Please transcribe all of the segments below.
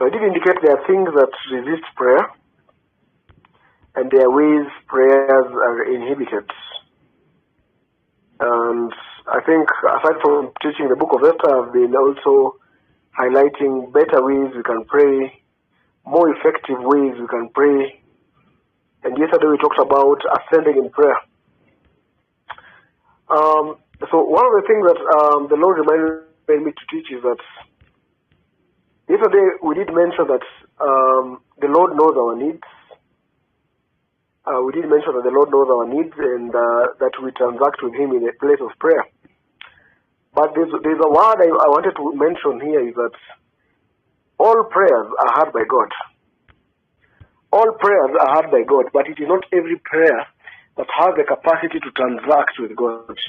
So I did indicate there are things that resist prayer, and there are ways prayers are inhibited. And I think aside from teaching the book of Esther, I've been also highlighting better ways we can pray, more effective ways we can pray. And yesterday we talked about ascending in prayer. So one of the things that the Lord reminded me to teach is that yesterday we did mention that the Lord knows our needs. We did mention that the Lord knows our needs and that we transact with Him in a place of prayer. But there's a word I wanted to mention here is that all prayers are heard by God. All prayers are heard by God, but it is not every prayer that has the capacity to transact with God.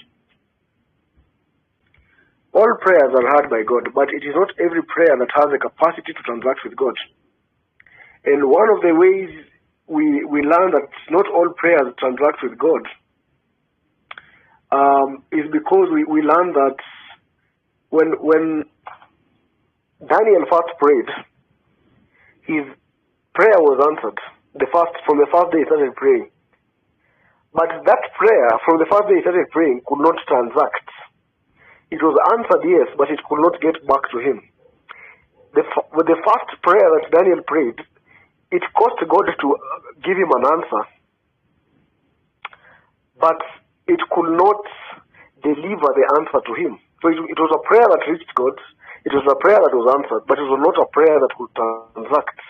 All prayers are heard by God, but it is not every prayer that has the capacity to transact with God. And one of the ways we learn that not all prayers transact with God is because we learn that when Daniel first prayed, his prayer was answered. From the first day he started praying. But that prayer, from the first day he started praying, could not transact. It was answered, yes, but it could not get back to him. With the first prayer that Daniel prayed, it cost God to give him an answer, but it could not deliver the answer to him. So it was a prayer that reached God, it was a prayer that was answered, but it was not a prayer that could transact.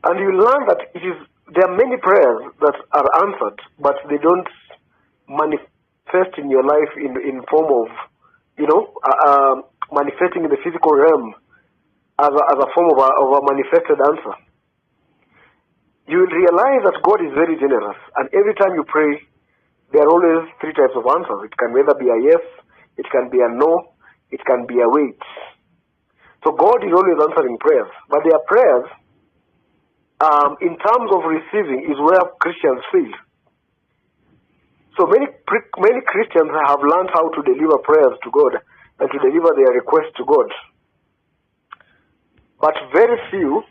And you learn that there are many prayers that are answered, but they don't manifest in your life in form of, manifesting in the physical realm as a form of a manifested answer. You will realize that God is very generous, and every time you pray, there are always three types of answers. It can either be a yes, it can be a no, it can be a wait. So God is always answering prayers, but there are prayers, in terms of receiving, is where Christians fail. So many Christians have learned how to deliver prayers to God and to deliver their requests to God. But very few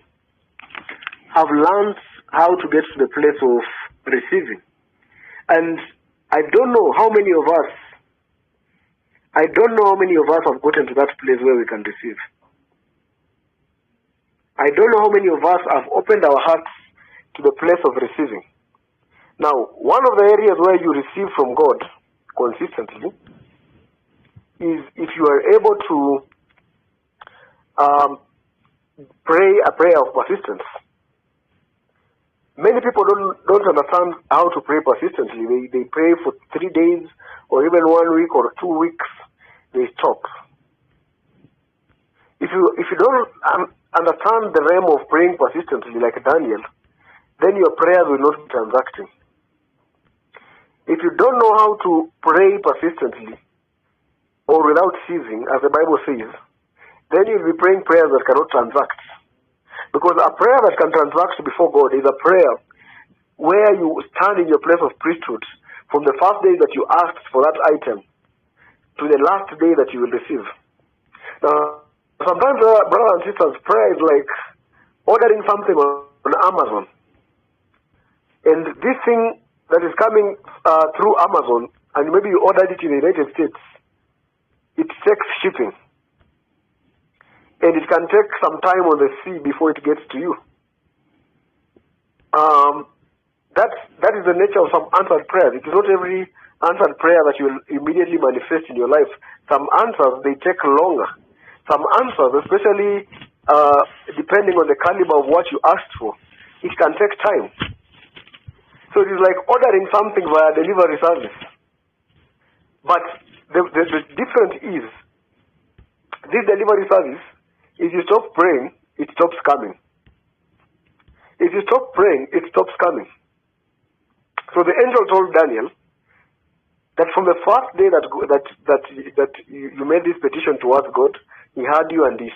have learned how to get to the place of receiving. And I don't know how many of us have gotten to that place where we can receive. I don't know how many of us have opened our hearts to the place of receiving. Now, one of the areas where you receive from God consistently is if you are able to pray a prayer of persistence. Many people don't understand how to pray persistently. They pray for 3 days or even 1 week or 2 weeks. They stop. If you don't understand the realm of praying persistently like Daniel, then your prayers will not be transacting. If you don't know how to pray persistently or without ceasing, as the Bible says, then you'll be praying prayers that cannot transact. Because a prayer that can transact before God is a prayer where you stand in your place of priesthood from the first day that you asked for that item to the last day that you will receive. Now, sometimes, brothers and sisters, prayer is like ordering something on Amazon. And this thing that is coming through Amazon, and maybe you ordered it in the United States, it takes shipping. And it can take some time on the sea before it gets to you. That is the nature of some answered prayers. It is not every answered prayer that you will immediately manifest in your life. Some answers, they take longer. Some answers, especially depending on the caliber of what you asked for, it can take time. So it is like ordering something via delivery service. But the difference is, this delivery service, if you stop praying, it stops coming. If you stop praying, it stops coming. So the angel told Daniel that from the first day that you made this petition towards God, He heard you and he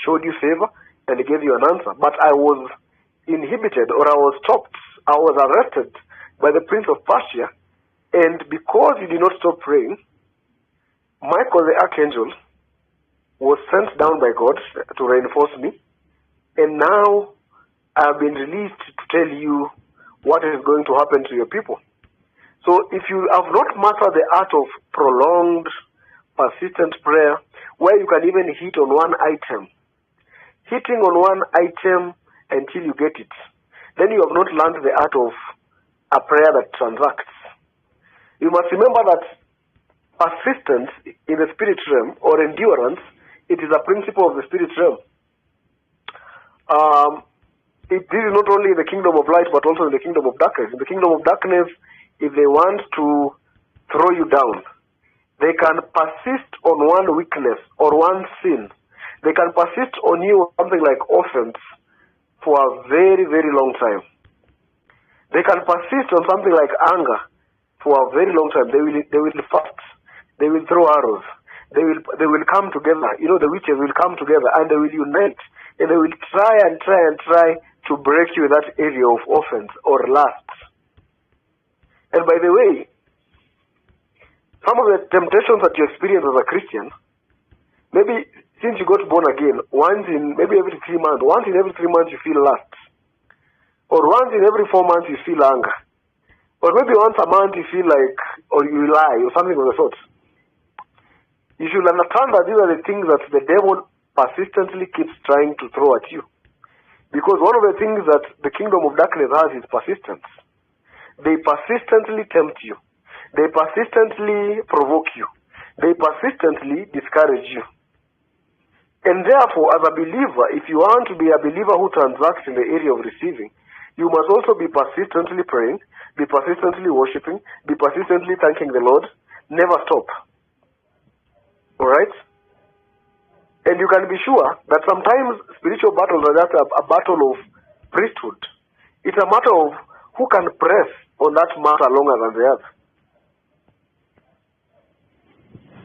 showed you favor and He gave you an answer. But I was inhibited, or I was stopped, I was arrested by the prince of Persia, and because you did not stop praying, Michael the archangel was sent down by God to reinforce me, And now I've been released to tell you what is going to happen to your people. So if you have not mastered the art of prolonged, persistent prayer, where you can even hit on one item, hitting on one item until you get it, then you have not learned the art of a prayer that transacts. You must remember that persistence in the spirit realm, or endurance, it is a principle of the spirit realm. This is not only in the kingdom of light, but also in the kingdom of darkness. In the kingdom of darkness, if they want to throw you down, they can persist on one weakness or one sin. They can persist on you something like offense for a very, very long time. They can persist on something like anger for a very long time. They will fast. They will throw arrows. They will come together. You know, the witches will come together and they will unite. And they will try to break you in that area of offense or lust. And by the way, some of the temptations that you experience as a Christian, maybe since you got born again, once in every 3 months you feel lust. Or once in every 4 months you feel anger. Or maybe once a month you feel like, or you lie, or something of the sort. You should understand that these are the things that the devil persistently keeps trying to throw at you. Because one of the things that the kingdom of darkness has is persistence. They persistently tempt you. They persistently provoke you. They persistently discourage you. And therefore, as a believer, if you want to be a believer who transacts in the area of receiving, you must also be persistently praying, be persistently worshiping, be persistently thanking the Lord. Never stop. Alright? And you can be sure that sometimes spiritual battles are just a battle of priesthood. It's a matter of who can press on that matter longer than the other.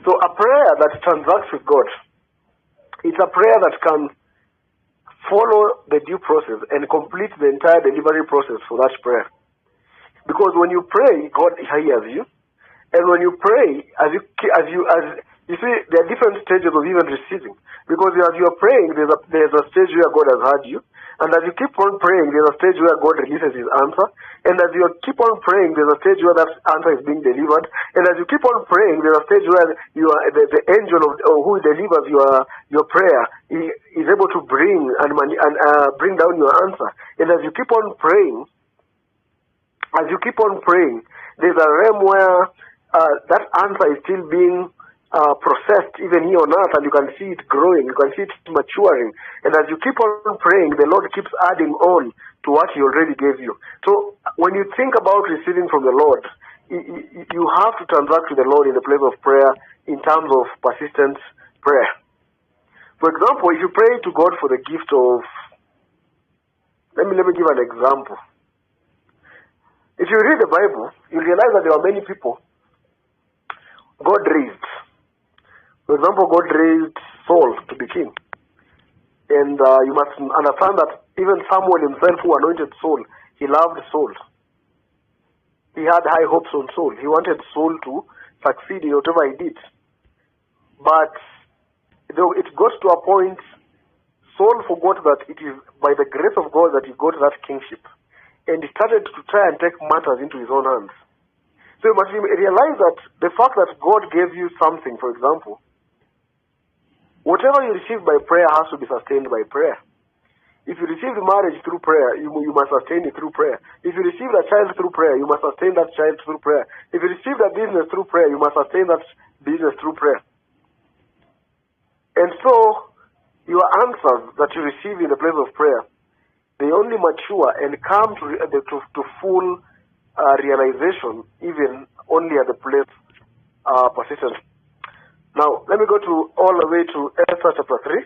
So a prayer that transacts with God, it's a prayer that can follow the due process and complete the entire delivery process for that prayer. Because when you pray, God hears you. And when you pray, as you see, there are different stages of even receiving. Because as you are praying, there's a stage where God has heard you. And as you keep on praying, there's a stage where God releases his answer. And as you keep on praying, there's a stage where that answer is being delivered. And as you keep on praying, there's a stage where the angel who delivers your prayer is able to bring bring down your answer. And as you keep on praying, there's a realm where that answer is still being processed even here on earth, and you can see it growing, you can see it maturing. And as you keep on praying, the Lord keeps adding on to what he already gave you. So when you think about receiving from the Lord, you have to transact with the Lord in the place of prayer in terms of persistent prayer. For example, if you pray to God for the gift of, let me give an example. If you read the Bible, you realize that there are many people God raised. For example, God raised Saul to be king. And you must understand that even Samuel himself, who anointed Saul, he loved Saul. He had high hopes on Saul. He wanted Saul to succeed in whatever he did. But though it got to a point, Saul forgot that it is by the grace of God that he got that kingship. And he started to try and take matters into his own hands. So you must realize that the fact that God gave you something, for example, whatever you receive by prayer has to be sustained by prayer. If you received marriage through prayer, you must sustain it through prayer. If you received a child through prayer, you must sustain that child through prayer. If you received a business through prayer, you must sustain that business through prayer. And so, your answers that you receive in the place of prayer, they only mature and come to full realization even only at the place persistence. Now, let me go all the way to Esther chapter 3.